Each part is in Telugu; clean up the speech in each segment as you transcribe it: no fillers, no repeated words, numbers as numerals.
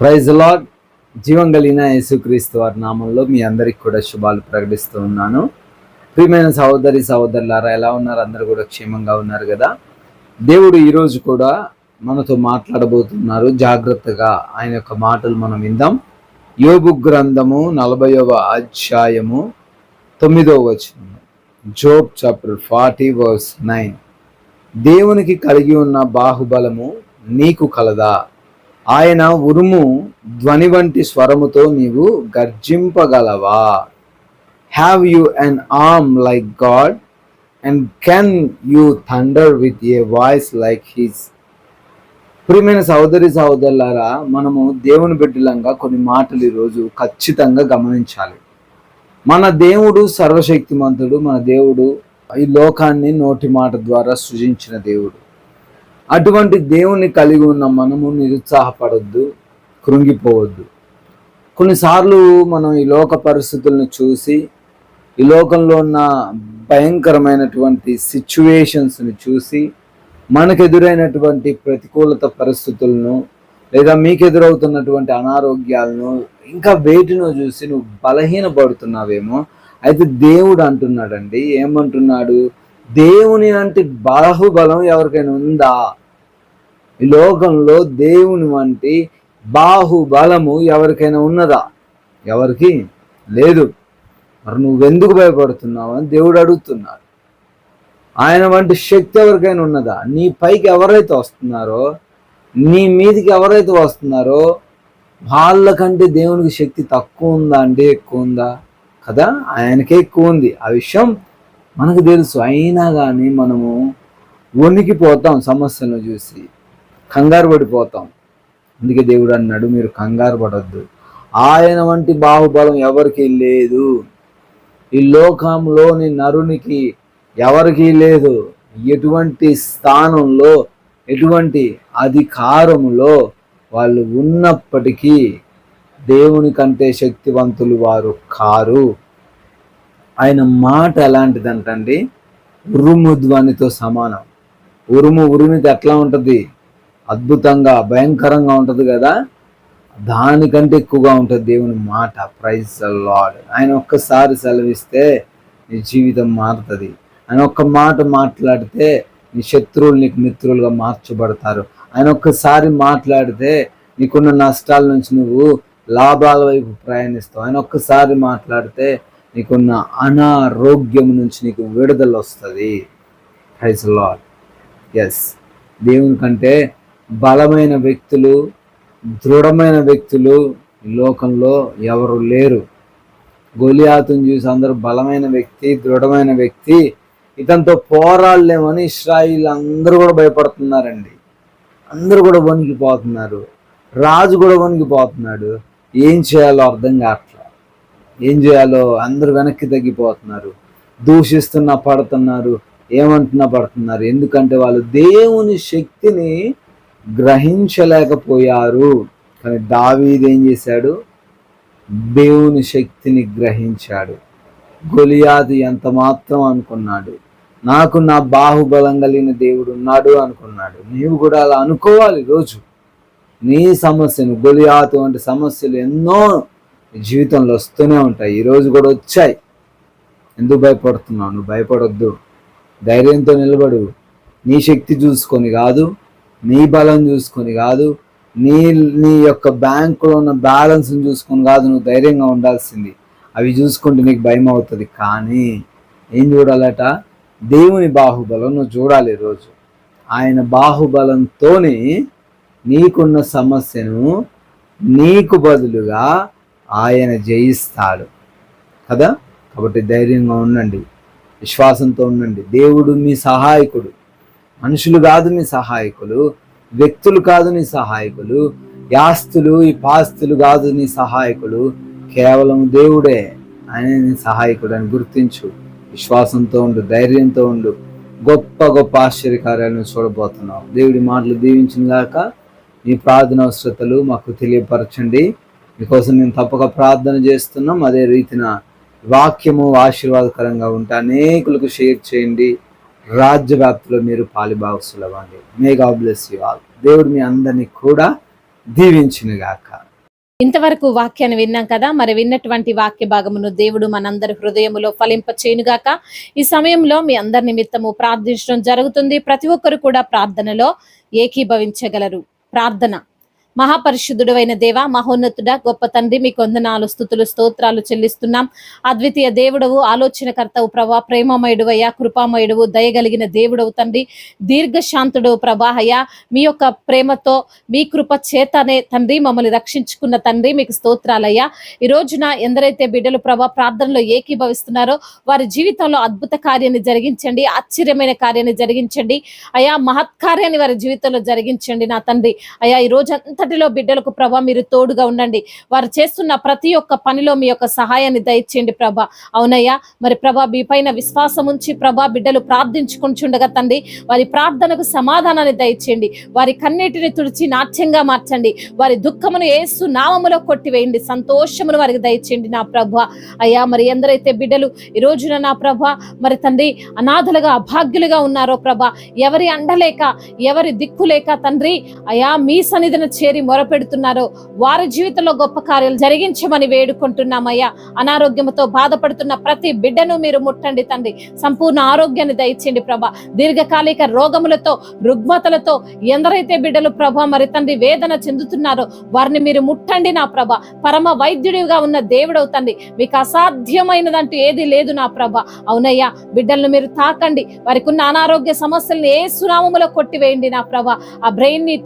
Praise lord. జీవం కలిగిన యేసుక్రీస్తు వారి నామంలో మీ అందరికి కూడా శుభాలు ప్రకటిస్తూ ఉన్నాను. ప్రియమైన సహోదరి సహోదరులారా, ఎలా ఉన్నారు? అందరూ కూడా క్షేమంగా ఉన్నారు కదా? దేవుడు ఈరోజు కూడా మనతో మాట్లాడబోతున్నారు. జాగ్రత్తగా ఆయన యొక్క మాటలు మనం విందాం. యోబు గ్రంథము 40వ అధ్యాయము 9వ వచనం. Job chapter 40 verse 9. దేవునికి కలిగి ఉన్న బాహుబలము నీకు కలదా? ఆయన ఉరుము ధ్వని వంటి స్వరముతో నీవు గర్జింపగలవా? Have you an arm like God and can you thunder with a voice like his? ప్రియమైన సహోదరి సహోదరులారా, మనము దేవుని బిడ్డలంగా కొన్ని మాటలు ఈరోజు ఖచ్చితంగా గమనించాలి. మన దేవుడు సర్వశక్తిమంతుడు. మన దేవుడు ఈ లోకాన్ని నోటి మాట ద్వారా సృజించిన దేవుడు. అటువంటి దేవుని కలిగి ఉన్న మనము నిరుత్సాహపడొద్దు, కృంగిపోవద్దు. కొన్నిసార్లు మనం ఈ లోక పరిస్థితులను చూసి, ఈ లోకంలో ఉన్న భయంకరమైనటువంటి సిచ్యువేషన్స్ని చూసి, మనకు ఎదురైనటువంటి ప్రతికూలత పరిస్థితులను, లేదా మీకు ఎదురవుతున్నటువంటి అనారోగ్యాలను, ఇంకా వేటినో చూసి నువ్వు బలహీనపడుతున్నావేమో. అయితే దేవుడు అంటున్నాడండి, ఏమంటున్నాడు? దేవుని వంటి బాహుబలం ఎవరికైనా ఉందా? ఈ లోకంలో దేవుని వంటి బాహుబలము ఎవరికైనా ఉన్నదా? ఎవరికి లేదు. మరి నువ్వెందుకు భయపడుతున్నావు అని దేవుడు అడుగుతున్నాడు. ఆయన వంటి శక్తి ఎవరికైనా ఉన్నదా? నీ పైకి ఎవరైతే వస్తున్నారో, నీ మీదికి ఎవరైతే వస్తున్నారో వాళ్ళకంటే దేవునికి శక్తి తక్కువ ఉందా అంటే ఎక్కువ ఉందా? కదా, ఆయనకే ఎక్కువ ఉంది. ఆ విషయం మనకు తెలుసు. అయినా కానీ మనము వణికిపోతాం, సమస్యలను చూసి కంగారు పడిపోతాం. అందుకే దేవుడు అన్నాడు, మీరు కంగారు పడొద్దు. ఆయన వంటి బాహుబలం ఎవరికి లేదు. ఈ లోకంలోని నరునికి ఎవరికీ లేదు. ఎటువంటి స్థానంలో, ఎటువంటి అధికారములో వాళ్ళు ఉన్నప్పటికీ దేవుని కంటే శక్తివంతులు వారు కారు. ఆయన మాట ఎలాంటిదంటండి? ఉరుము ధ్వనితో సమానం. ఉరిమితే ఎట్లా ఉంటుంది? అద్భుతంగా, భయంకరంగా ఉంటుంది కదా. దానికంటే ఎక్కువగా ఉంటుంది దేవుని మాట. Praise the Lord. ఆయన ఒక్కసారి సెలవిస్తే నీ జీవితం మారుతుంది. ఆయన ఒక్క మాట మాట్లాడితే నీ శత్రువులు నీకు మిత్రులుగా మార్చబడతారు. ఆయన ఒక్కసారి మాట్లాడితే నీకున్న నష్టాల నుంచి నువ్వు లాభాల వైపు ప్రయాణిస్తావు. ఆయన ఒక్కసారి మాట్లాడితే నీకున్న అనారోగ్యం నుంచి నీకు విడుదల వస్తుంది. Praise the lord. ఎస్, దేవుని కంటే బలమైన వ్యక్తులు, దృఢమైన వ్యక్తులు ఈ లోకంలో ఎవరు లేరు. గొలియాతును చూసి అందరూ బలమైన వ్యక్తి, దృఢమైన వ్యక్తి, ఇతనితో పోరాడలేమని ఇశ్రాయేలు అందరూ కూడా భయపడుతున్నారండి. అందరూ కూడా వణికిపోతున్నారు. రాజు కూడా వణికిపోతున్నాడు. ఏం చేయాలో అర్థం కావట్లా. ఏం చేయాలో అందరూ వెనక్కి తగ్గిపోతున్నారు. దూషిస్తున్నా పడుతున్నారు, ఏమంటున్నా పడుతున్నారు. ఎందుకంటే వాళ్ళు దేవుని శక్తిని గ్రహించలేకపోయారు. కానీ దావీదు ఏం చేశాడు? దేవుని శక్తిని గ్రహించాడు. గొలియాతు ఎంత మాత్రం అనుకున్నాడు, నాకు నా బాహుబలం కలిగిన దేవుడు ఉన్నాడు అనుకున్నాడు. నీవు కూడా అలా అనుకోవాలి. రోజు నీ సమస్యను, గొలియాతు వంటి సమస్యలు ఎన్నో జీవితంలో వస్తూనే ఉంటాయి. ఈరోజు కూడా వచ్చాయి. ఎందుకు భయపడుతున్నావు? నువ్వు భయపడొద్దు. ధైర్యంతో నిలబడు. నీ శక్తి చూసుకొని కాదు, నీ బలం చూసుకొని కాదు, నీ యొక్క బ్యాంకులో ఉన్న బ్యాలెన్స్ని చూసుకొని కాదు నువ్వు ధైర్యంగా ఉండాల్సింది. అవి చూసుకుంటే నీకు భయం అవుతుంది. కానీ ఏం చూడాలట? దేవుని బాహుబలం నువ్వు చూడాలి రోజు. ఆయన బాహుబలంతోనే నీకున్న సమస్యను నీకు బదులుగా ఆయన జయిస్తాడు కదా. కాబట్టి ధైర్యంగా ఉండండి, విశ్వాసంతో ఉండండి. దేవుడు మీ సహాయకుడు. మనుషులు కాదు మీ సహాయకులు, వ్యక్తులు కాదు నీ సహాయకులు, యాస్తులు ఈ పాస్తులు కాదు నీ సహాయకులు. కేవలం దేవుడే ఆయన నీ సహాయకుడు అని గుర్తించు. విశ్వాసంతో ఉండు, ధైర్యంతో ఉండు. గొప్ప గొప్ప ఆశ్చర్యకార్యాలను చూడబోతున్నావు. దేవుడి మాటలు దీవించిన గాక. మీ ప్రార్థన అవసరతలు మాకు తెలియపరచండి. మీకోసం మేము తప్పక ప్రార్థన చేస్తున్నాం. అదే రీతిన వాక్యము ఆశీర్వాదకరంగా ఉంటే అనేకులకు షేర్ చేయండి. రాజ్య వ్యాప్తిలో మీరు పాలిభాగస్తులవ్వండి. May God bless you all. దేవుడు మీ అందరినీ కూడా దీవించును గాక. ఇంతవరకు వాక్యాన్ని విన్నాం కదా. మరి విన్నటువంటి వాక్య భాగమును దేవుడు మనందరి హృదయములో ఫలింప చేయునుగాక. ఈ సమయంలో మీ అందరి నిమిత్తము ప్రార్థించడం జరుగుతుంది. ప్రతి ఒక్కరు కూడా ప్రార్థనలో ఏకీభవించగలరు. ప్రార్థన. మహాపరిశుద్ధుడైన దేవ, మహోన్నతుడ, గొప్ప తండ్రి, మీకు వందనాలు, స్తుతులు, స్తోత్రాలు చెల్లిస్తున్నాం. అద్వితీయ దేవుడవు, ఆలోచనకర్తవు ప్రభా, ప్రేమమయుడు అయ్యా, కృపామయుడువు, దయగలిగిన దేవుడవు తండ్రి, దీర్ఘశాంతుడవు ప్రభా. అయ్యా, మీ యొక్క ప్రేమతో మీ కృప చేతనే తండ్రి మమ్మల్ని రక్షించుకున్న తండ్రి, మీకు స్తోత్రాలయ్యా. ఈ రోజున ఎందరైతే బిడ్డలు ప్రభా ప్రార్థనలో ఏకీభవిస్తున్నారో వారి జీవితంలో అద్భుత కార్యాన్ని జరిగించండి, ఆశ్చర్యమైన కార్యాన్ని జరిగించండి అయ్యా, మహత్కార్యాన్ని వారి జీవితంలో జరిగించండి నా తండ్రి. అయ్యా, ఈ రోజు అంతటిలో బిడ్డలకు ప్రభా మీరు తోడుగా ఉండండి. వారు చేస్తున్న ప్రతి ఒక్క పనిలో మీ యొక్క సహాయాన్ని దయచేయండి ప్రభా. అవునయ్యా, మరి ప్రభా మీ పైన విశ్వాసం ఉంచి ప్రభా బిడ్డలు ప్రార్థించుకుంటుండగా తండ్రి వారి ప్రార్థనకు సమాధానాన్ని దయచేయండి. వారి కన్నీటిని తుడిచి నాట్యంగా మార్చండి. వారి దుఃఖమును యేసు నామములో కొట్టివేయండి. సంతోషమును వారికి దయచేయండి నా ప్రభా. అయ్యా, మరి ఎందరైతే బిడ్డలు ఈ రోజున నా ప్రభా మరి తండ్రి అనాథలుగా అభాగ్యులుగా ఉన్నారో ప్రభా, ఎవరి అండలేక ఎవరి దిక్కు లేక తండ్రి అయ్యా మీ సన్నిధిని చేరి మొరపెడుతున్నారో వారి జీవితంలో గొప్ప కార్యాలు జరిగించమని వేడుకుంటున్నామయ్యా. అనారోగ్యంతో బాధపడుతున్న ప్రతి బిడ్డను మీరు ముట్టండి తండ్రి. సంపూర్ణ ఆరోగ్యాన్ని దయచేయండి ప్రభా. దీర్ఘకాలిక రోగములతో రుగ్మతలతో ఎందరైతే బిడ్డలు ప్రభా మరి తండ్రి వేదన చెందుతున్నారో వారిని మీరు ముట్టండి నా ప్రభా. పరమ వైద్యుడిగా ఉన్న దేవుడవు తండ్రి, మీకు అసాధ్యమైనదంటూ ఏది లేదు నా ప్రభా. అవునయ్యా, బిడ్డలను మీరు తాకండి. వారికి ఉన్న అనారోగ్య సమస్యలను యేసు నామములో కొట్టివేయండి నా ప్రభా. ఆ బ్రెయిన్ ని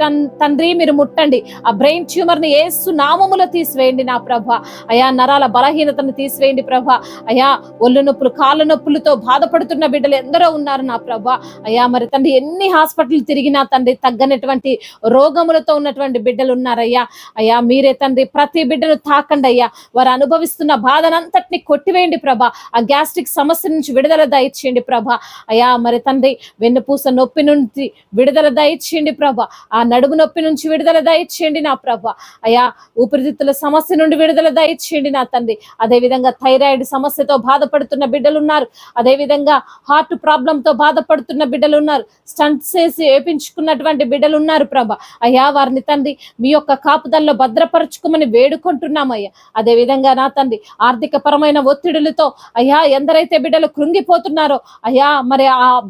తండ్రి మీరు ముట్టండి. ఆ బ్రెయిన్ ట్యూమర్ ని యేసు నామములో తీసివేయండి నా ప్రభా. అయా, నరాల బలహీనతను తీసివేయండి ప్రభా. అయా, ఒళ్ళు నొప్పులు కాళ్ళ నొప్పులతో బాధపడుతున్న బిడ్డలు ఎందరో ఉన్నారు నా ప్రభా. అయా, మరి తండ్రి ఎన్ని హాస్పిటల్ తిరిగినా తండ్రి తగ్గనటువంటి రోగములతో ఉన్నటువంటి బిడ్డలు ఉన్నారయ్యా. అయ్యా, మీరే తండ్రి ప్రతి బిడ్డను తాకండి అయ్యా. వారు అనుభవిస్తున్న బాధనంతటిని కొట్టివేయండి ప్రభా. ఆ గ్యాస్ట్రిక్ సమస్య నుంచి విడుదల దయచేయండి ప్రభా. అయా, మరి తండ్రి వెన్నుపూస నొప్పి నుంచి విడుదల దయచేయండి ప్రభా. ఆ నడుము నొప్పి నుంచి విడుదల దయచేయండి నా ప్రభా. అయా, ఊపిరితిత్తుల సమస్య నుండి విడుదల దయచేయండి నా తండ్రి. అదే విధంగా థైరాయిడ్ సమస్యతో బాధపడుతున్న బిడ్డలు ఉన్నారు. అదే విధంగా హార్ట్ ప్రాబ్లంతో బాధపడుతున్న బిడ్డలు ఉన్నారు. స్టంట్స్ చేసి వేపించుకున్నటువంటి బిడ్డలు ఉన్నారు ప్రభా. అయ్యా, వారిని తండ్రి మీ యొక్క కాపుదల్లో భద్రపరచుకోమని వేడుకుంటున్నామయ్యా. అదే విధంగా నా తండ్రి ఆర్థిక పరమైన ఒత్తిడులతో అయ్యా ఎందరైతే బిడ్డలు కృంగిపోతున్నారో అయ్యా, మరి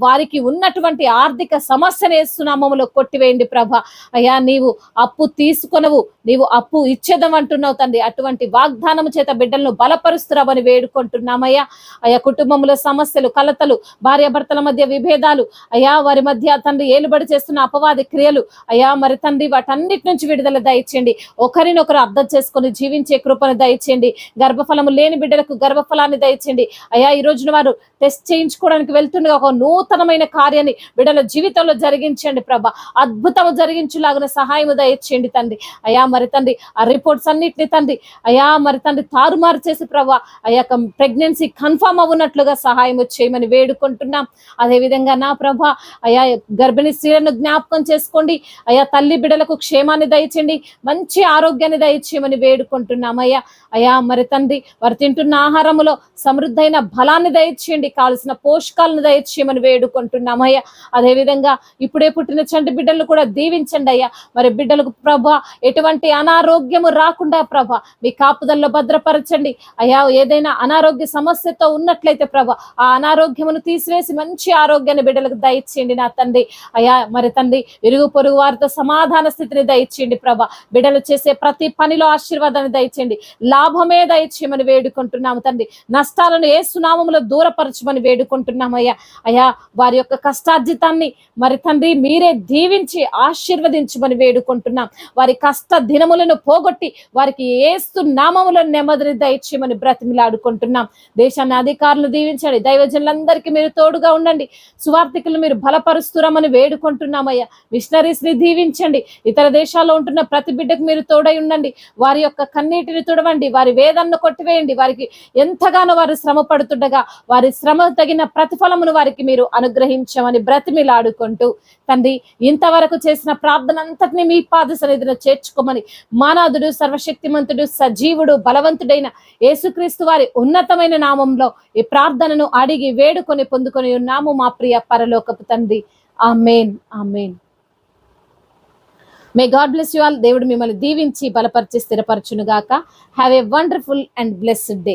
వారికి ఉన్నటువంటి ఆర్థిక సమస్యను యేసునామములో కొట్టివేయండి ప్రభా. అయ్యా, నీవు అప్పు తీసుకొనవు, నీవు అప్పు ఇచ్చేదం అంటున్నావు తండ్రి. అటువంటి వాగ్దానము చేత బిడ్డలను బలపరుస్తున్నామని వేడుకుంటున్నామయ్యా. అయ్యా, కుటుంబంలో సమస్యలు, కలతలు, భార్యాభర్తల మధ్య విభేదాలు అయ్యా, వారి మధ్య తండ్రి ఏలుబడి చేస్తున్న అపవాది క్రియలు అయ్యా, మరి తండ్రి వాటన్నిటి నుంచి విడుదల దయచేయండి. ఒకరినొకరు అర్థం చేసుకొని జీవించే కృపను దయచేయండి. గర్భఫలము లేని బిడ్డలకు గర్భఫలాన్ని దయచేయండి అయ్యా. ఈ రోజున వారు టెస్ట్ చేయించుకోవడానికి వెళ్తుండగా ఒక నూతనమైన కార్యాన్ని బిడ్డల జీవితంలో జరిగించండి ప్రభా. అద్భుతము జరిగించులాగిన సహాయము దయచేయండి తండ్రి. అయ్యా, మరి తండ్రి ఆ రిపోర్ట్స్ అన్నిటిని తండ్రి అయ్యా, మరి తండ్రి తారుమారు చేసి ప్రభా అయ్యా ప్రెగ్నెన్సీ కన్ఫర్మ్ అవునట్లుగా సహాయం చేయమని వేడుకుంటున్నాం. అదేవిధంగా నా ప్రభా అయ్యా, గర్భిణీ స్త్రీలను జ్ఞాపకం చేసుకోండి అయ్యా. తల్లి బిడ్డలకు క్షేమాన్ని దయచేయండి, మంచి ఆరోగ్యాన్ని దయచేయమని వేడుకుంటున్నాం అయ్యా. అయ్యా, మరి తండ్రి వారు తింటున్న ఆహారములో సమృద్ధైన బలాన్ని దయచేయండి, కావలసిన పోషకాలను దయచేయమని వేడుకుంటున్నాం అయ్యా. అదేవిధంగా ఇప్పుడే పుట్టిన చంటి బిడ్డలను కూడా దీవించండి అయ్యా. మరి బిడ్డలకు ప్రభా ఎటువంటి అనారోగ్యము రాకుండా ప్రభా మీ కాపుదల్లో భద్రపరచండి అయ్యా. ఏదైనా అనారోగ్య సమస్యతో ఉన్నట్లయితే ప్రభా ఆ అనారోగ్యమును తీసివేసి మంచి ఆరోగ్యాన్ని బిడ్డలకు దయచేయండి నా తండ్రి. అయ్యా, మరి తండ్రి ఇరుగు పొరుగు వారితో సమాధాన స్థితిని దయచేయండి ప్రభా. బిడ్డలు చేసే ప్రతి పనిలో ఆశీర్వాదాన్ని దయచేయండి, లాభమే దయచేయమని వేడుకుంటున్నాము తండ్రి. నష్టాలను యేసు నామములో దూరపరచమని వేడుకుంటున్నామయ్యా. అయ్యా, వారి యొక్క కష్టార్జితాన్ని మరి తండ్రి మీరే దీవించి ఆశీర్వదించమని వేడుకుంటున్నాం. వారి కష్ట దినములను పోగొట్టి వారికి యేసు నామములో నెమ్మదిని దయచేయమని బ్రతిమిలాడుకుంటున్నాం. దేశాన్ని అధికారులు దీవించండి, దైవజనులందరికీ మీరు తోడుగా ఉండండి, సువార్థికులు మీరు బలపరుస్తురమని వేడుకుంటున్నామయ్యా. మిషనరీస్ ని దీవించండి, ఇతర దేశాల్లో ఉంటున్న ప్రతి బిడ్డకు మీరు తోడై ఉండండి. వారి యొక్క కన్నీటిని తుడవండి, వారి వేదనను కొట్టివేయండి. వారికి ఎంతగానో వారు శ్రమ పడుతుండగా వారి శ్రమ తగిన ప్రతిఫలమును వారికి మీరు అనుగ్రహించమని బ్రతిమిలాడుకుంటూ తండ్రి ఇంతవరకు చేసిన ప్రార్థన అంతటిని మీ పాద సన్నిధిలో చేర్చుకోమని మానాదుడు సర్వశక్తిమంతుడు సజీవుడు బలవంతుడైన యేసుక్రీస్తు వారి ఉన్నతమైన నామంలో ఈ ప్రార్థనను అడిగి వేడుకొని పొందుకొని ఉన్నాము మా ప్రియ పరలోకపు తండ్రి. ఆమేన్, ఆమేన్. May God bless you all. దేవుడు మిమ్మల్ని దీవించి బలపరిచి స్థిరపరచును గాక. Have a wonderful and blessed day.